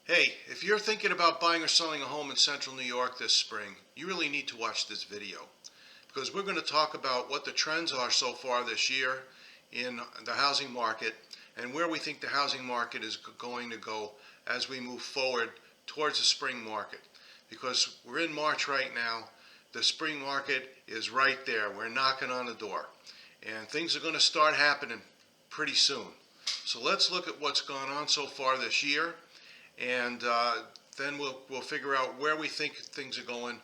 Hey, if you're thinking about buying or selling a home in central New York this spring, you really need to watch this video because we're going to talk about what the trends are so far this year in the housing market and where we think the housing market is going to go as we move forward towards the spring market. Because we're in March right now, the spring market is right there. We're knocking on the door and things are going to start happening pretty soon. So let's look at what's gone on so far this year, and then we'll figure out where we think things are going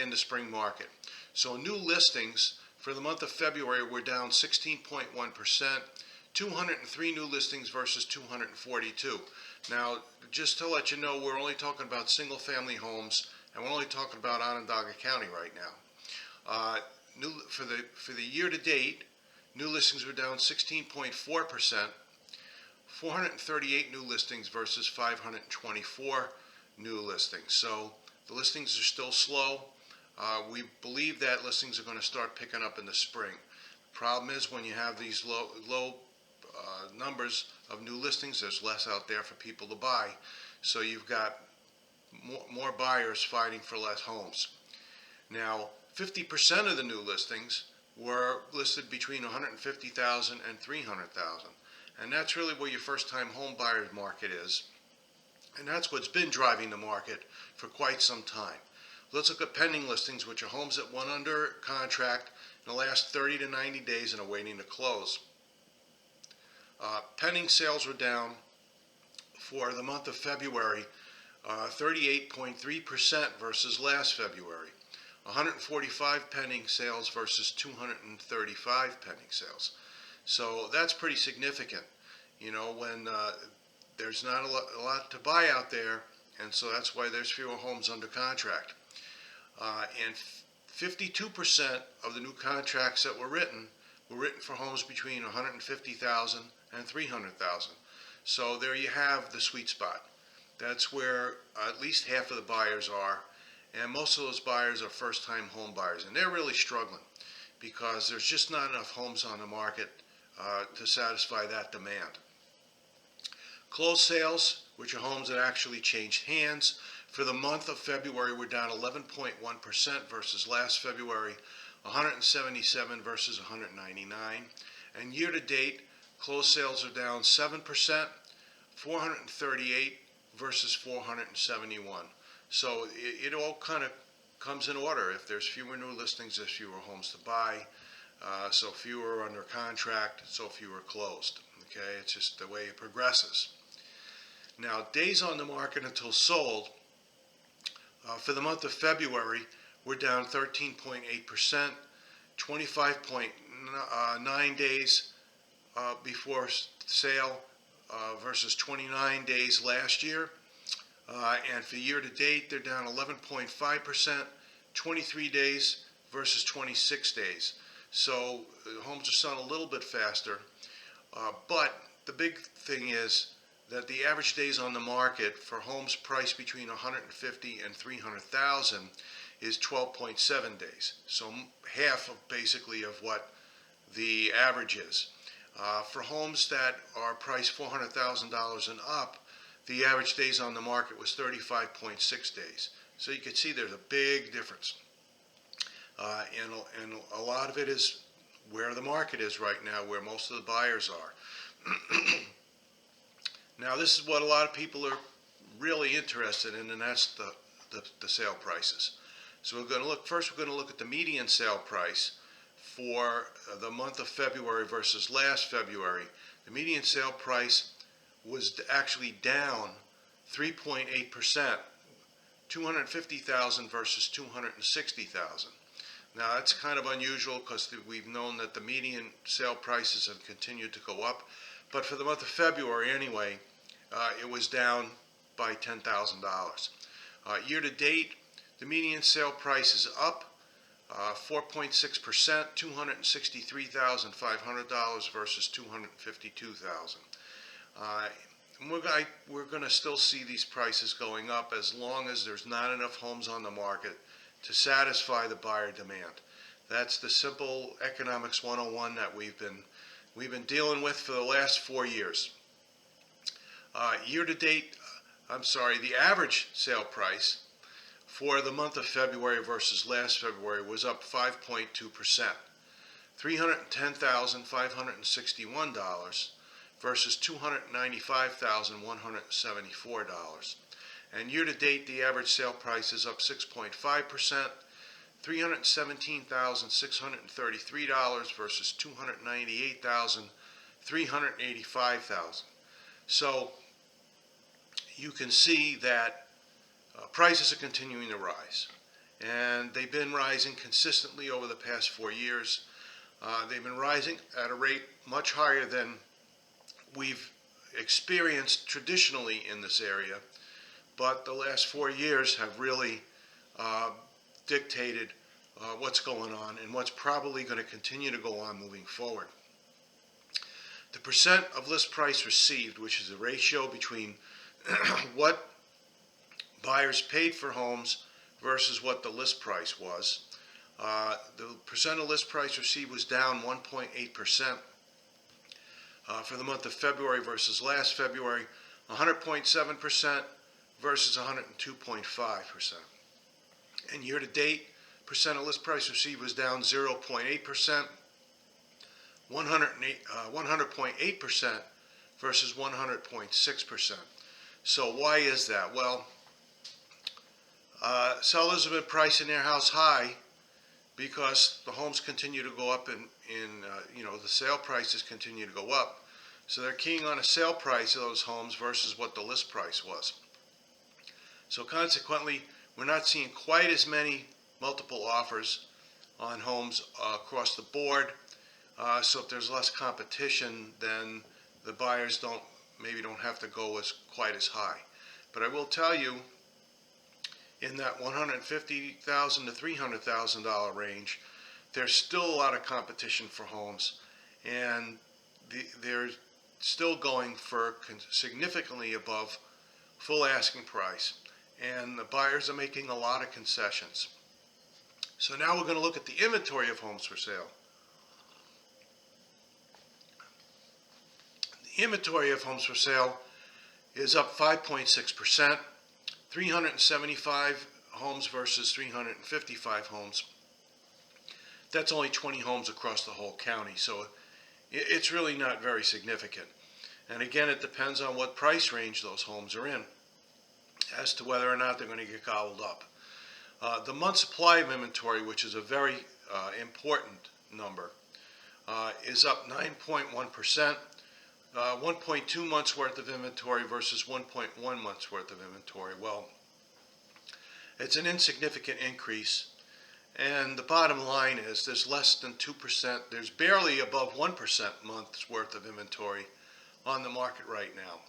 in the spring market. So new listings for the month of February were down 16.1%, 203 new listings versus 242. Now, just to let you know, we're only talking about single-family homes, and we're only talking about Onondaga County right now. For the year to date, new listings were down 16.4%. 438 new listings versus 524 new listings. So the listings are still slow. We believe that listings are going to start picking up in the spring. The problem is when you have these low numbers of new listings, there's less out there for people to buy. So you've got more buyers fighting for less homes. Now, 50% of the new listings were listed between 150,000 and 300,000. And that's really where your first-time home buyer's market is. And that's what's been driving the market for quite some time. Let's look at pending listings, which are homes that went under contract in the last 30 to 90 days and are waiting to close. Pending sales were down for the month of February 38.3% versus last February. 145 pending sales versus 235 pending sales. So that's pretty significant, when there's not a lot to buy out there, and so that's why there's fewer homes under contract. And 52% of the new contracts that were written for homes between 150,000 and 300,000. So there you have the sweet spot. That's where at least half of the buyers are, and most of those buyers are first-time home buyers, and they're really struggling because there's just not enough homes on the market to satisfy that demand. Closed sales, which are homes that actually changed hands, for the month of February were down 11.1% versus last February, 177 versus 199. And year to date, closed sales are down 7%, 438 versus 471. So it all kind of comes in order. If there's fewer new listings, there's fewer homes to buy. So fewer under contract, so fewer closed. Okay, it's just the way it progresses. Now, days on the market until sold for the month of February were down 13.8%, 25.9 days before sale versus 29 days last year. And for year to date, they're down 11.5%, 23 days versus 26 days. So homes are selling a little bit faster, but the big thing is that the average days on the market for homes priced between 150 and 300,000 is 12.7 days. So half of basically of what the average is. For homes that are priced $400,000 and up, the average days on the market was 35.6 days. So you can see there's a big difference. And a lot of it is where the market is right now, where most of the buyers are. Now, this is what a lot of people are really interested in, and that's the sale prices. So we're going to look at the median sale price for the month of February versus last February. The median sale price was actually down 3.8%, 250,000 versus 260,000. Now that's kind of unusual because we've known that the median sale prices have continued to go up, but for the month of February anyway, it was down by $10,000. Year to date, the median sale price is up 4.6%, $263,500 versus $252,000. We're going to still see these prices going up as long as there's not enough homes on the market to satisfy the buyer demand. That's the simple economics 101 that we've been dealing with for the last 4 years. Year to date, the average sale price for the month of February versus last February was up 5.2%, $310,561 versus $295,174. And year to date, the average sale price is up 6.5%, $317,633 versus $298,385. So you can see that prices are continuing to rise, and they've been rising consistently over the past 4 years. They've been rising at a rate much higher than we've experienced traditionally in this area, but the last 4 years have really dictated what's going on and what's probably going to continue to go on moving forward. The percent of list price received, which is a ratio between what buyers paid for homes versus what the list price was. The percent of list price received was down 1.8% for the month of February versus last February, 100.7% versus 102.5%. And year to date, percent of list price received was down 0.8%, 100.8% versus 100.6%. So why is that? Well, sellers have been pricing their house high because the homes continue to go up, and the sale prices continue to go up. So they're keying on a sale price of those homes versus what the list price was. So consequently, we're not seeing quite as many multiple offers on homes across the board. So if there's less competition, then the buyers maybe don't have to go quite as high. But I will tell you, in that $150,000 to $300,000 range, there's still a lot of competition for homes, and they're still going for significantly above full asking price, and the buyers are making a lot of concessions. So now we're going to look at the inventory of homes for sale. The inventory of homes for sale is up 5.6%, 375 homes versus 355 homes. That's only 20 homes across the whole county, so it's really not very significant. And again, it depends on what price range those homes are in as to whether or not they're going to get gobbled up. The month supply of inventory, which is a very important number, is up 9.1%, 1.2 months worth of inventory versus 1.1 months worth of inventory. Well, it's an insignificant increase, and the bottom line is there's less than 2%, there's barely above 1% month's worth of inventory on the market right now.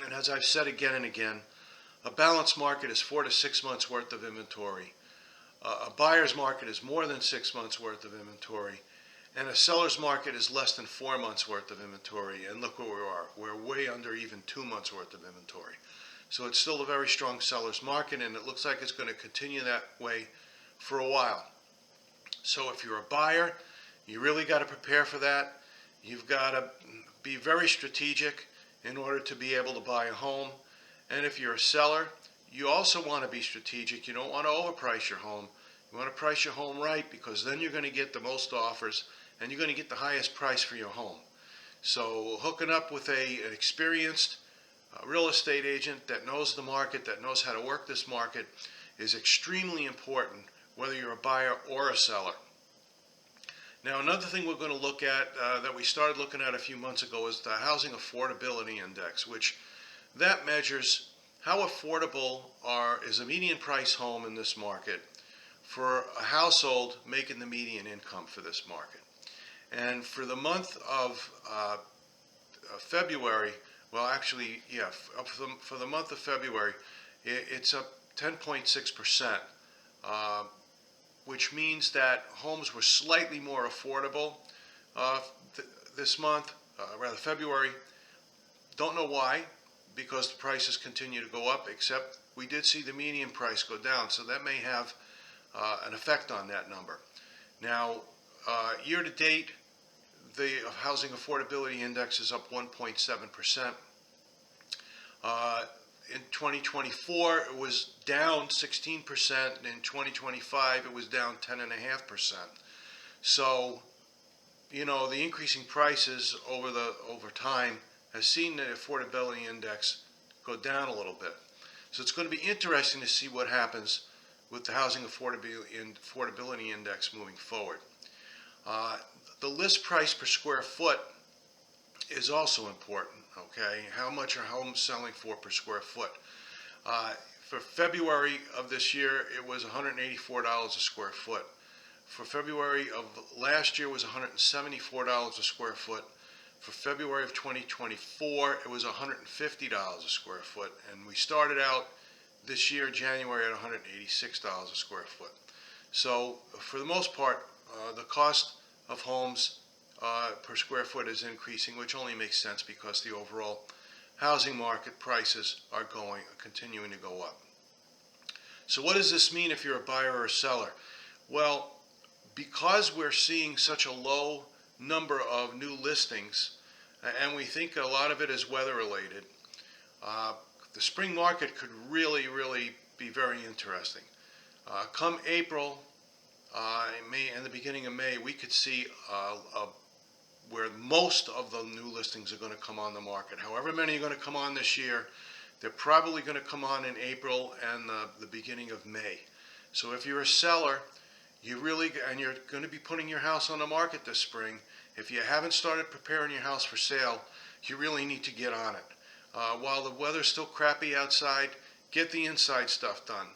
And as I've said again and again, a balanced market is 4 to 6 months worth of inventory. A buyer's market is more than 6 months worth of inventory. And a seller's market is less than 4 months worth of inventory. And look where we are. We're way under even 2 months worth of inventory. So it's still a very strong seller's market, and it looks like it's going to continue that way for a while. So if you're a buyer, you really got to prepare for that. You've got to be very strategic in order to be able to buy a home. And if you're a seller, you also want to be strategic. You don't want to overprice your home. You want to price your home right, because then you're going to get the most offers and you're going to get the highest price for your home. So hooking up with an experienced real estate agent that knows the market, that knows how to work this market, is extremely important, whether you're a buyer or a seller. Now, another thing we're going to look at that we started looking at a few months ago is the Housing Affordability Index, which that measures how affordable is a median price home in this market for a household making the median income for this market. And for the month of February, for the month of February, it's up 10.6%, which means that homes were slightly more affordable this month, February. Don't know why, because the prices continue to go up, except we did see the median price go down, so that may have an effect on that number. Now, year to date, the Housing Affordability Index is up 1.7%. In 2024, it was down 16%. In 2025, it was down 10.5%. So, the increasing prices over time has seen the affordability index go down a little bit. So it's going to be interesting to see what happens with the housing affordability index moving forward. The list price per square foot is also important, okay? How much are homes selling for per square foot? For February of this year, it was $184 a square foot. For February of last year, it was $174 a square foot. For February of 2024, it was $150 a square foot. And we started out this year, January, at $186 a square foot. So for the most part, the cost of homes per square foot is increasing, which only makes sense because the overall housing market prices are continuing to go up. So what does this mean if you're a buyer or a seller? Well, because we're seeing such a low number of new listings, and we think a lot of it is weather related, the spring market could really, really be very interesting. Come April, May, and the beginning of May, we could see where most of the new listings are going to come on the market. However many are going to come on this year, they're probably going to come on in April and the beginning of May. So if you're a seller, you're going to be putting your house on the market this spring. If you haven't started preparing your house for sale, you really need to get on it. While the weather's still crappy outside, get the inside stuff done.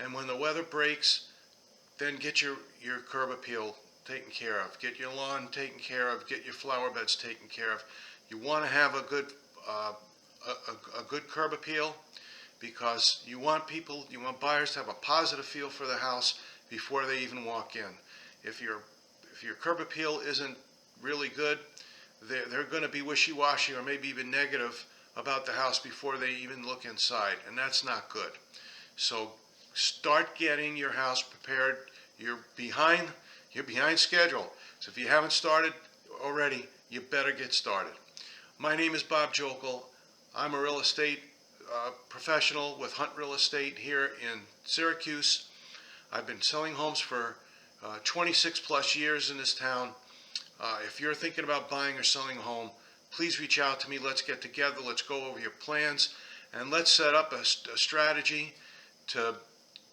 And when the weather breaks, then get your curb appeal taken care of. Get your lawn taken care of. Get your flower beds taken care of. You want to have a good curb appeal because you want buyers to have a positive feel for the house before they even walk in. If your curb appeal isn't really good, they're going to be wishy-washy or maybe even negative about the house before they even look inside, and that's not good. So start getting your house prepared. You're behind schedule. So if you haven't started already, you better get started. My name is Bob Jokel. I'm a real estate professional with Hunt Real Estate here in Syracuse. I've been selling homes for 26 plus years in this town. If you're thinking about buying or selling a home, please reach out to me. Let's get together. Let's go over your plans, and let's set up a strategy to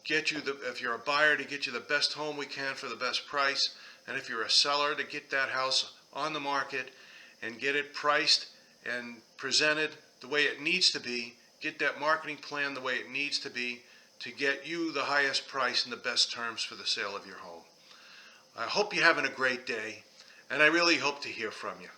get you, if you're a buyer, to get you the best home we can for the best price, and if you're a seller, to get that house on the market and get it priced and presented the way it needs to be, get that marketing plan the way it needs to be to get you the highest price and the best terms for the sale of your home. I hope you're having a great day, and I really hope to hear from you.